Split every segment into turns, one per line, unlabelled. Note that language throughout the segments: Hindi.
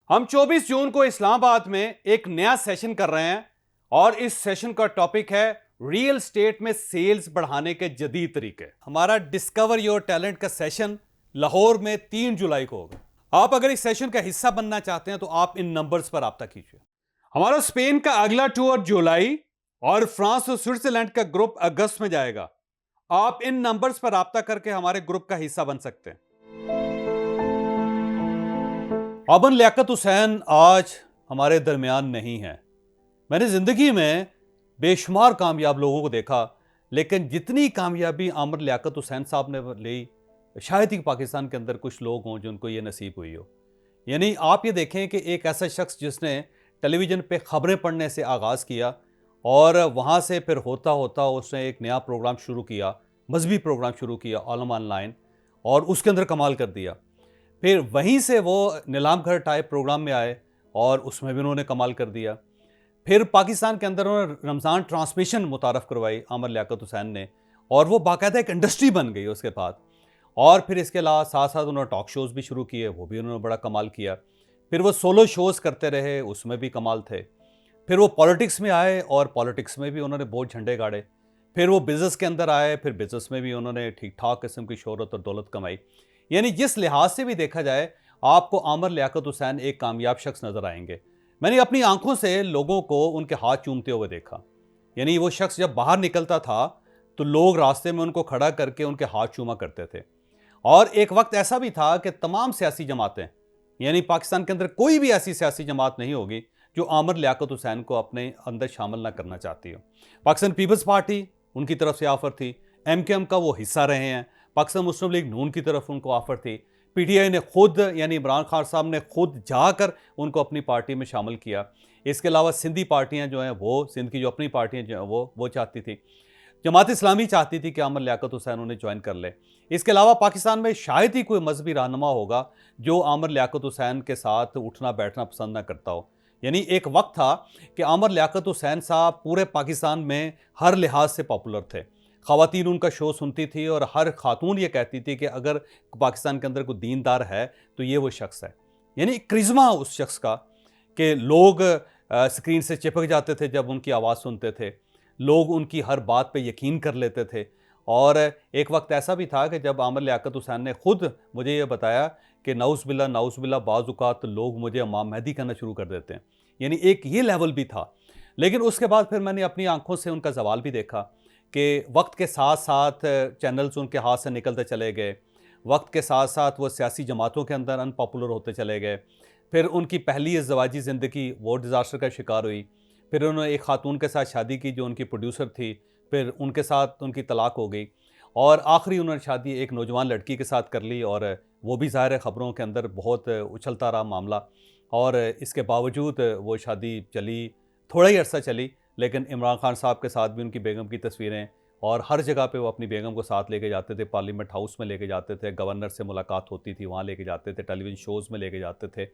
हम 24 जून को इस्लामाबाद में एक नया सेशन कर रहे हैं और इस सेशन का टॉपिक है रियल एस्टेट में सेल्स बढ़ाने के जदीद तरीके। हमारा डिस्कवर योर टैलेंट का सेशन लाहौर में 3 जुलाई को होगा। आप अगर इस सेशन का हिस्सा बनना चाहते हैं तो आप इन नंबर्स पर राब्ता कीजिए। हमारा स्पेन का अगला टूर जुलाई और फ्रांस और स्विट्जरलैंड का ग्रुप अगस्त में जाएगा। आप इन नंबर्स पर राब्ता करके हमारे ग्रुप का हिस्सा बन सकते हैं। अबन लियाकत हुसैन आज हमारे दरमियान नहीं है। मैंने ज़िंदगी में बेशुमार कामयाब लोगों को देखा, लेकिन जितनी कामयाबी आमर लियाकत हुसैन साहब ने ली, शायद ही पाकिस्तान के अंदर कुछ लोग हों जिनको ये नसीब हुई हो। यानी आप ये देखें कि एक ऐसा शख्स जिसने टेलीविज़न पे ख़बरें पढ़ने से आगाज़ किया और वहाँ से फिर होता होता उसने एक नया प्रोग्राम शुरू किया, मजहबी प्रोग्राम शुरू किया आलम ऑनलाइन, और उसके अंदर कमाल कर दिया। फिर वहीं से वो नीलाम घर टाइप प्रोग्राम में आए और उसमें भी उन्होंने कमाल कर दिया। फिर पाकिस्तान के अंदर उन्होंने रमज़ान ट्रांसमिशन मुतारफ़ करवाई आमर लियाकत हुसैन ने, और वो बाकायदा एक इंडस्ट्री बन गई उसके बाद। और फिर इसके अलावा साथ साथ उन्होंने टॉक शोज़ भी शुरू किए, वो भी उन्होंने बड़ा कमाल किया। फिर वो सोलो शोज़ करते रहे, उसमें भी कमाल थे। फिर वो पॉलिटिक्स में आए और पॉलिटिक्स में भी उन्होंने बहुत झंडे गाड़े। फिर वो बिज़नेस के अंदर आए, फिर बिज़नेस में भी उन्होंने ठीक ठाक किस्म की शोहरत और दौलत कमाई। यानी जिस लिहाज से भी देखा जाए, आपको आमर लियाकत हुसैन एक कामयाब शख्स नज़र आएंगे। मैंने अपनी आंखों से लोगों को उनके हाथ चूमते हुए देखा। यानी वो शख्स जब बाहर निकलता था तो लोग रास्ते में उनको खड़ा करके उनके हाथ चूमा करते थे। और एक वक्त ऐसा भी था कि तमाम सियासी जमातें, यानी पाकिस्तान के अंदर कोई भी ऐसी सियासी जमात नहीं होगी जो आमर लियाकत हुसैन को अपने अंदर शामिल ना करना चाहती हो। पाकिस्तान पीपल्स पार्टी उनकी तरफ से ऑफर थी, MKM का वो हिस्सा रहे हैं, पाकिस्तान मुस्लिम लीग नून की तरफ उनको ऑफर थी, PTI ने खुद यानी इमरान खान साहब ने खुद जाकर उनको अपनी पार्टी में शामिल किया। इसके अलावा सिंधी पार्टियां जो हैं, वो सिंध की जो अपनी पार्टियां जो हैं वो चाहती थी। जमात इस्लामी चाहती थी कि आमर लियाकत हुसैन उन्हें ज्वाइन कर ले। इसके अलावा पाकिस्तान में शायद ही कोई मजहबी रहनुमा होगा जो आमर लियाकत हुसैन के साथ उठना बैठना पसंद ना करता हो। यानी एक वक्त था कि आमर लियाकत हुसैन साहब पूरे पाकिस्तान में हर लिहाज से पॉपुलर थे। ख़वातीन उनका शो सुनती थी और हर खातून ये कहती थी कि अगर पाकिस्तान के अंदर कोई दीनदार है तो ये वो शख्स है। यानी क्रिज़मा उस शख्स का कि लोग स्क्रीन से चिपक जाते थे जब उनकी आवाज़ सुनते थे, लोग उनकी हर बात पे यकीन कर लेते थे। और एक वक्त ऐसा भी था कि जब आमर लियाकत हुसैन ने खुद मुझे ये बताया कि नाउज़ बिल्ला बाज़ औक़ात लोग मुझे इमाम मेहदी कहना शुरू कर देते हैं। यानी एक ये लेवल भी था। लेकिन उसके बाद फिर मैंने अपनी आंखों से उनका ज़वाल भी देखा कि वक्त के साथ साथ चैनल्स उनके हाथ से निकलते चले गए, वक्त के साथ साथ वो सियासी जमातों के अंदर अनपॉपुलर होते चले गए। फिर उनकी पहली इज़्ज़वाजी ज़िंदगी वो डिज़ास्टर का शिकार हुई। फिर उन्होंने एक खातून के साथ शादी की जो उनकी प्रोड्यूसर थी, फिर उनके साथ उनकी तलाक हो गई और आखिरी उन्होंने शादी एक नौजवान लड़की के साथ कर ली, और वो भी ज़ाहिर है ख़बरों के अंदर बहुत उछलता रहा मामला। और इसके बावजूद वो शादी चली, थोड़ा ही अरसा चली, लेकिन इमरान खान साहब के साथ भी उनकी बेगम की तस्वीरें, और हर जगह पे वो अपनी बेगम को साथ लेके जाते थे। पार्लियामेंट हाउस में लेके जाते थे, गवर्नर से मुलाकात होती थी वहाँ लेके जाते थे, टेलीविज़न शोज़ में लेके जाते थे,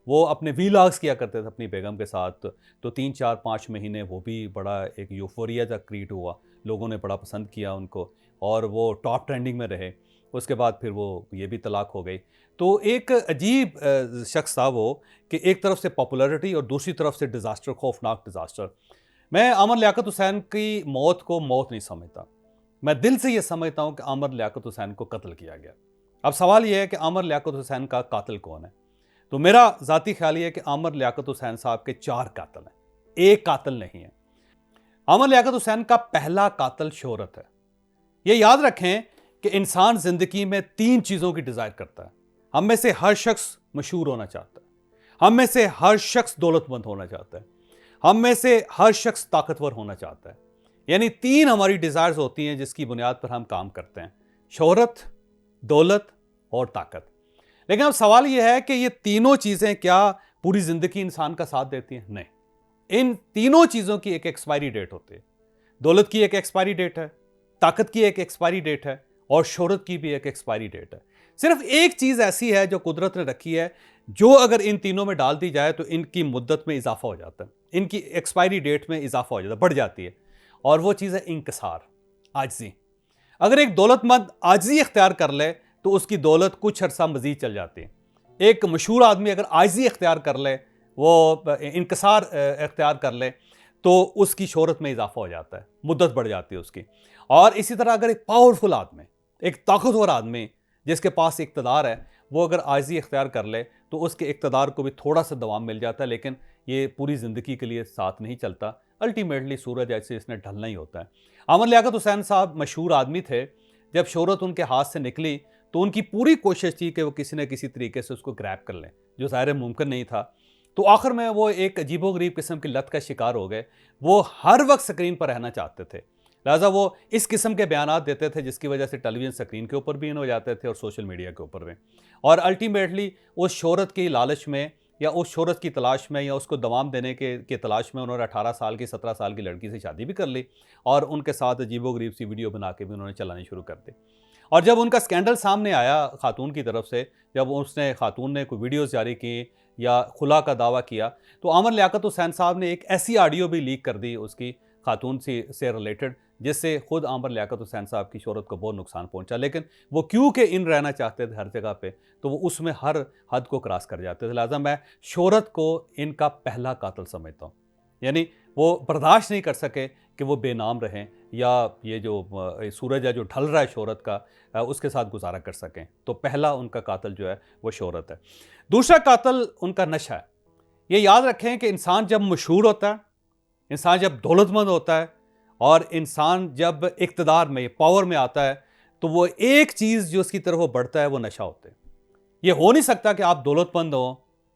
वो अपने वीलॉग्स किया करते थे अपनी बेगम के साथ। तो 3 4 5 महीने वो भी बड़ा एक यूफोरिया सा क्रिएट हुआ, लोगों ने बड़ा पसंद किया उनको और वो टॉप ट्रेंडिंग में रहे। उसके बाद फिर वो ये भी तलाक हो गई। तो एक अजीब शख्स था वो कि एक तरफ से पॉपुलैरिटी और दूसरी तरफ से डिज़ास्टर, खौफनाक डिज़ास्टर। मैं आमर लियाकत हुसैन की मौत को मौत नहीं समझता, मैं दिल से ये समझता हूँ कि आमर लियाकत हुसैन को कत्ल किया गया। अब सवाल ये है कि आमर लियाकत हुसैन का कातिल कौन है? तो मेरा ज़ाती ख्याल ये है कि आमर लियाकत हुसैन साहब के 4 कातिल हैं, एक कातिल नहीं है। आमर लियाकत हुसैन का पहला कातिल शोहरत है। ये याद रखें कि इंसान ज़िंदगी में 3 चीज़ों की डिज़ायर करता है। हम में से हर शख्स मशहूर होना चाहता है, हम में से हर शख्स दौलतमंद होना चाहता है, हम में से हर शख्स ताकतवर होना चाहता है। यानी 3 हमारी डिज़ायर्स होती हैं जिसकी बुनियाद पर हम काम करते हैं, शोहरत, दौलत और ताकत। लेकिन अब सवाल यह है कि ये तीनों चीज़ें क्या पूरी ज़िंदगी इंसान का साथ देती हैं? नहीं। इन तीनों चीज़ों की एक एक्सपायरी डेट होती है। दौलत की एक एक्सपायरी डेट है, ताकत की एक एक्सपायरी डेट है और शोहरत की भी एक एक्सपायरी डेट है। सिर्फ एक चीज़ ऐसी है जो कुदरत ने रखी है, जो अगर इन तीनों में डाल दी जाए तो इनकी मुद्दत में इजाफा हो जाता है, इनकी एक्सपायरी डेट में इजाफा हो जाता है, बढ़ जाती है। और वो चीज़ है इंकसार, आजिज़ी। अगर एक दौलतमंद आजिज़ी इख्तियार कर ले तो उसकी दौलत कुछ अरसा मज़ीद चल जाती है। एक मशहूर आदमी अगर आजिज़ी इख्तियार कर ले, वो इनकसार इख्तियार कर ले, तो उसकी शोहरत में इजाफा हो जाता है, मुद्दत बढ़ जाती है उसकी। और इसी तरह अगर एक पावरफुल आदमी, एक ताकतवर आदमी जिसके पास इक़्तिदार है, वो अगर आजिज़ी इख्तियार कर ले तो उसके इक़्तिदार को भी थोड़ा सा दवाम मिल जाता है, लेकिन ये पूरी ज़िंदगी के लिए साथ नहीं चलता। अल्टीमेटली सूरज ऐसे इसने ढलना ही होता है। अमर लियाकत हुसैन साहब मशहूर आदमी थे। जब शोहरत उनके हाथ से निकली तो उनकी पूरी कोशिश थी कि वो किसी न किसी तरीके से उसको ग्रैब कर लें, जो ज़ाहिर मुमकिन नहीं था। तो आखिर में वो एक अजीबोगरीब किस्म की लत का शिकार हो गए। वो हर वक्त स्क्रीन पर रहना चाहते थे, लिहाजा वो इस किस्म के बयानात देते थे जिसकी वजह से टेलीविज़न स्क्रीन के ऊपर भी इन हो जाते थे और सोशल मीडिया के ऊपर भी। और अल्टीमेटली उस शोहरत की लालच में या उस शोहरत की तलाश में या उसको दवाम देने के तलाश में उन्होंने 18 साल की 17 साल की लड़की से शादी भी कर ली और उनके साथ अजीबोगरीब सी वीडियो बना के भी उन्होंने चलानी शुरू कर दी। और जब उनका स्कैंडल सामने आया खातून की तरफ से, जब खातून ने कोई वीडियोज़ जारी की या खुला का दावा किया, तो अमर लियाकत हुसैन साहब ने एक ऐसी ऑडियो भी लीक कर दी उसकी खातून से रिलेटेड, जिससे खुद अमर लियाकत हुसैन साहब की शोहरत को बहुत नुकसान पहुंचा। लेकिन वो क्योंकि इन रहना चाहते थे हर जगह पे, तो वो उसमें हर हद को क्रॉस कर जाते थे। लिहाजा मैं शोहरत को इनका पहला कातिल समझता हूँ। यानी वो बर्दाश्त नहीं कर सके कि वो बेनाम रहें या ये जो सूरज है जो ढल रहा है शोहरत का, उसके साथ गुजारा कर सकें। तो पहला उनका कातिल जो है वो शोहरत है। दूसरा कातिल उनका नशा है। ये याद रखें कि इंसान जब मशहूर होता है, इंसान जब दौलतमंद होता है और इंसान जब इक़्तिदार में, पावर में आता है, तो वो एक चीज़ जो उसकी तरफ वो बढ़ता है वो नशा होता है। ये हो नहीं सकता कि आप दौलतमंद हों,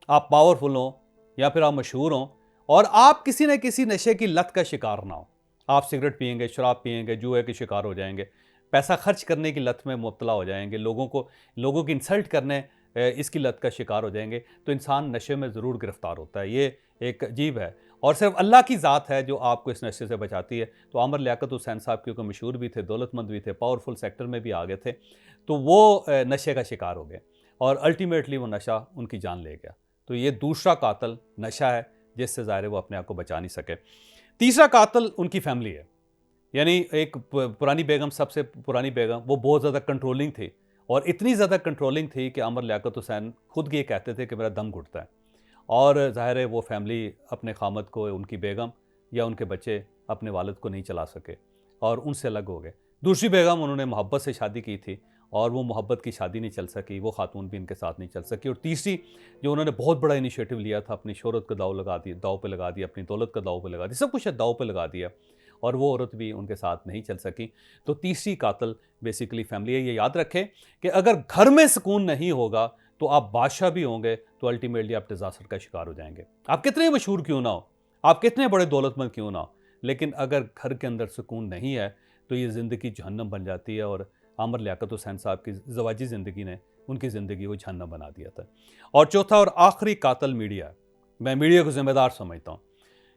आप पावरफुल हों या फिर आप मशहूर हों और आप किसी न किसी नशे की लत का शिकार ना हो। आप सिगरेट पिएंगे, शराब पिएंगे, जुए के शिकार हो जाएंगे, पैसा खर्च करने की लत में मुब्तला हो जाएंगे, लोगों की इंसल्ट करने इसकी लत का शिकार हो जाएंगे, तो इंसान नशे में ज़रूर गिरफ्तार होता है। ये एक अजीब है और सिर्फ अल्लाह की ज़ात है जो आपको इस नशे से बचाती है। तो अमर लियाकत हुसैन साहब क्योंकि मशहूर भी थे, दौलतमंद भी थे, पावरफुल सेक्टर में भी आ गए थे, तो वो नशे का शिकार हो गए और अल्टीमेटली वो नशा उनकी जान ले गया। तो ये दूसरा कातिल नशा है जिससे ज़ाहिर वो अपने आप को बचा नहीं सके। तीसरा कातिल उनकी फैमिली है। यानी एक पुरानी बेगम, सबसे पुरानी बेगम, वो बहुत ज़्यादा कंट्रोलिंग थी और इतनी ज़्यादा कंट्रोलिंग थी कि अमर लियाकत हुसैन खुद ये कहते थे कि मेरा दम घुटता है। और ज़ाहिर है वो फैमिली अपने खामद को, उनकी बेगम या उनके बच्चे अपने वालिद को नहीं चला सके और उनसे अलग हो गए। दूसरी बेगम उन्होंने मोहब्बत से शादी की थी और वो मोहब्बत की शादी नहीं चल सकी, वो खातून भी इनके साथ नहीं चल सकी। और तीसरी जो उन्होंने बहुत बड़ा इनिशिएटिव लिया था, अपनी शोहरत का दाव पे लगा दिया, अपनी दौलत का दाव पे लगा दिया, सब कुछ दाव पे लगा दिया और वो औरत भी उनके साथ नहीं चल सकी। तो तीसरी कातिल बेसिकली फैमिली है। ये याद रखें कि अगर घर में सुकून नहीं होगा तो आप बादशाह भी होंगे तो अल्टीमेटली आप डिजास्टर का शिकार हो जाएंगे। आप कितने मशहूर क्यों ना हो, आप कितने बड़े दौलतमंद क्यों ना हो, लेकिन अगर घर के अंदर सुकून नहीं है तो ये ज़िंदगी जहन्नम बन जाती है। और अमर लियाकत हुसैन साहब की ज़वाजी ज़िंदगी ने उनकी ज़िंदगी को जहन्नम बना दिया था। और चौथा और आखिरी कातिल मीडिया। मैं मीडिया को ज़िम्मेदार समझता हूँ,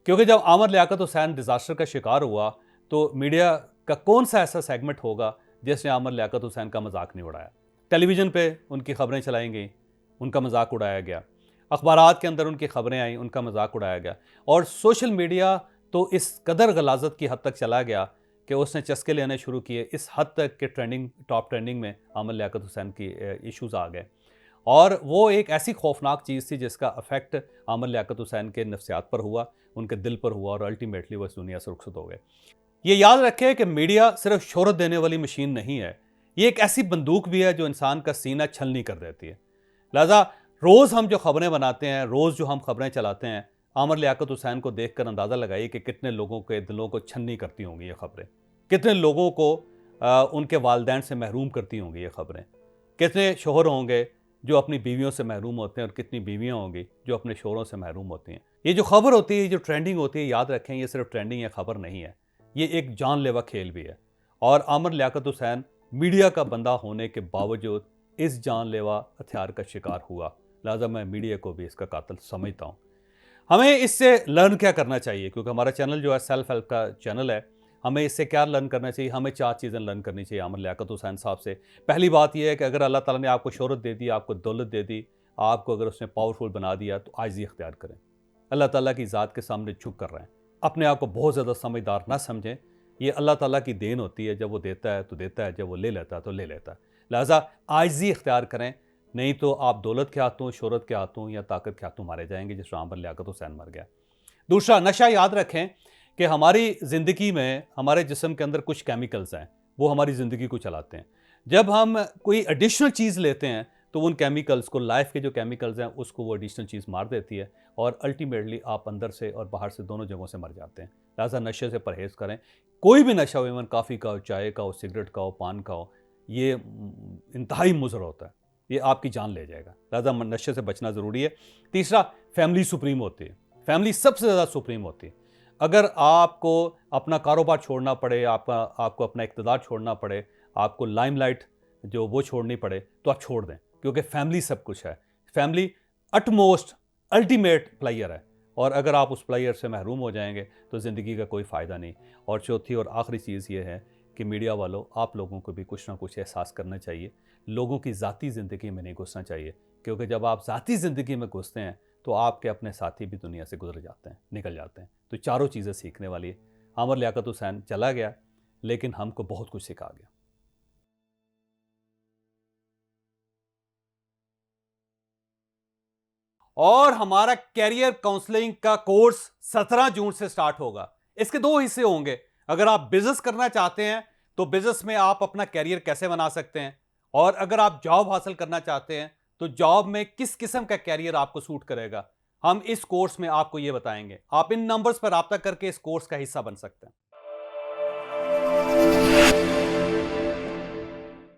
क्योंकि जब अमर लियाकत हुसैन डिज़ास्टर का शिकार हुआ तो मीडिया का कौन सा ऐसा सेगमेंट होगा जिसने अमर लियाकत हुसैन का मजाक नहीं उड़ाया। टेलीविज़न पे उनकी खबरें चलाई गई, उनका मजाक उड़ाया गया, अखबारात के अंदर उनकी खबरें आई, उनका मजाक उड़ाया गया। और सोशल मीडिया तो इस कदर गलाजत की हद तक चला गया कि उसने चस्के लेने शुरू किए, इस हद तक कि टॉप ट्रेंडिंग में अमर लियाकत हुसैन की इश्यूज़ आ गए। और वो एक ऐसी खौफनाक चीज़ थी जिसका अफेक्ट अमर लियाकत हुसैन के नफ्सियात पर हुआ, उनके दिल पर हुआ और अल्टीमेटली वो इस दुनिया से रुखसत हो गए। ये याद रखें कि मीडिया सिर्फ शोहरत देने वाली मशीन नहीं है, ये एक ऐसी बंदूक भी है जो इंसान का सीना छलनी कर देती है। लिहाजा रोज़ हम जो खबरें बनाते हैं, रोज़ जो हम खबरें चलाते हैं, अमर लियाकत हुसैन को देखकर अंदाज़ा लगाइए कि कितने लोगों के दिलों को छन्नी करती होंगी ये खबरें, कितने लोगों को उनके वालिदैन से महरूम करती होंगी ये खबरें, कितने शोहर होंगे जो अपनी बीवियों से महरूम होते हैं और कितनी बीवियाँ होंगी जो अपने शोहरों से महरूम होती हैं। ये जो खबर होती है, जो ट्रेंडिंग होती है, याद रखें ये सिर्फ ट्रेंडिंग या खबर नहीं है, ये एक जानलेवा खेल भी है। और अमर लियाकत हुसैन मीडिया का बंदा होने के बावजूद इस जानलेवा हथियार का शिकार हुआ। लिहाजा मैं मीडिया को भी इसका कातिल समझता हूँ। हमें इससे लर्न क्या करना चाहिए, क्योंकि हमारा चैनल जो है सेल्फ हेल्प का चैनल है, हमें इससे क्या लर्न करना चाहिए। हमें 4 चीज़ें लर्न करनी चाहिए अमर लियाकत हुसैन साहब से। पहली बात यह है कि अगर अल्लाह ताला ने आपको शोहरत दे दी, आपको दौलत दे दी, आपको अगर उसने पावरफुल बना दिया, तो आजिज़ी इख्तियार करें। अल्लाह ताला की ज़ात के सामने झुक कर रहें, अपने आप को बहुत ज़्यादा समझदार ना समझें। ये अल्लाह ताला की देन होती है, जब वो देता है तो देता है, जब वो ले लेता है तो ले लेता है। लिहाजा आजिज़ी इख्तियार करें, नहीं तो आप दौलत के हाथों, शोहरत के हाथों या ताकत के हाथों मारे जाएंगे, जिस तरह आमिर लियाकत हुसैन मर गया। दूसरा, नशा याद रखें कि हमारी ज़िंदगी में हमारे जिस्म के अंदर कुछ केमिकल्स हैं, वो हमारी ज़िंदगी को चलाते हैं। जब हम कोई एडिशनल चीज़ लेते हैं तो उन केमिकल्स को, लाइफ के जो केमिकल्स हैं, उसको वो एडिशनल चीज़ मार देती है और अल्टीमेटली आप अंदर से और बाहर से दोनों जगहों से मर जाते हैं। लिहाजा नशे से परहेज़ करें। कोई भी नशा हो, इवन कॉफ़ी का हो, चाय का हो, सिगरेट का हो, पान का हो, ये इंतहाई मुज़र होता है, ये आपकी जान ले जाएगा। लिहाजा नशे से बचना ज़रूरी है। तीसरा, फैमिली सुप्रीम होती है, फैमिली सबसे ज़्यादा सुप्रीम होती है। अगर आपको अपना कारोबार छोड़ना पड़े, आपको अपना इक़्तिदार छोड़ना पड़े, आपको लाइमलाइट जो वो छोड़नी पड़े, तो आप छोड़ दें, क्योंकि फैमिली सब कुछ है। फैमिली अटमोस्ट अल्टीमेट प्लेयर है, और अगर आप उस प्लेयर से महरूम हो जाएंगे तो ज़िंदगी का कोई फ़ायदा नहीं। और चौथी और आखिरी चीज़ ये है कि मीडिया वालों, आप लोगों को भी कुछ ना कुछ एहसास करना चाहिए। लोगों की ज़ाती ज़िंदगी में नहीं घुसना चाहिए, क्योंकि जब आप ज़ाती ज़िंदगी में घुसते हैं तो आपके अपने साथी भी दुनिया से गुजर जाते हैं, निकल जाते हैं। तो चारों चीज़ें सीखने वाली है। आमिर लियाकत हुसैन चला गया, लेकिन हमको बहुत कुछ सिखा गया। और हमारा कैरियर काउंसलिंग का कोर्स 17 जून से स्टार्ट होगा। इसके दो हिस्से होंगे। अगर आप बिजनेस करना चाहते हैं तो बिजनेस में आप अपना कैरियर कैसे बना सकते हैं, और अगर आप जॉब हासिल करना चाहते हैं तो जॉब में किस किस्म का कैरियर आपको सूट करेगा, हम इस कोर्स में आपको यह बताएंगे। आप इन नंबर्स पर रब्ता करके इस कोर्स का हिस्सा बन सकते हैं।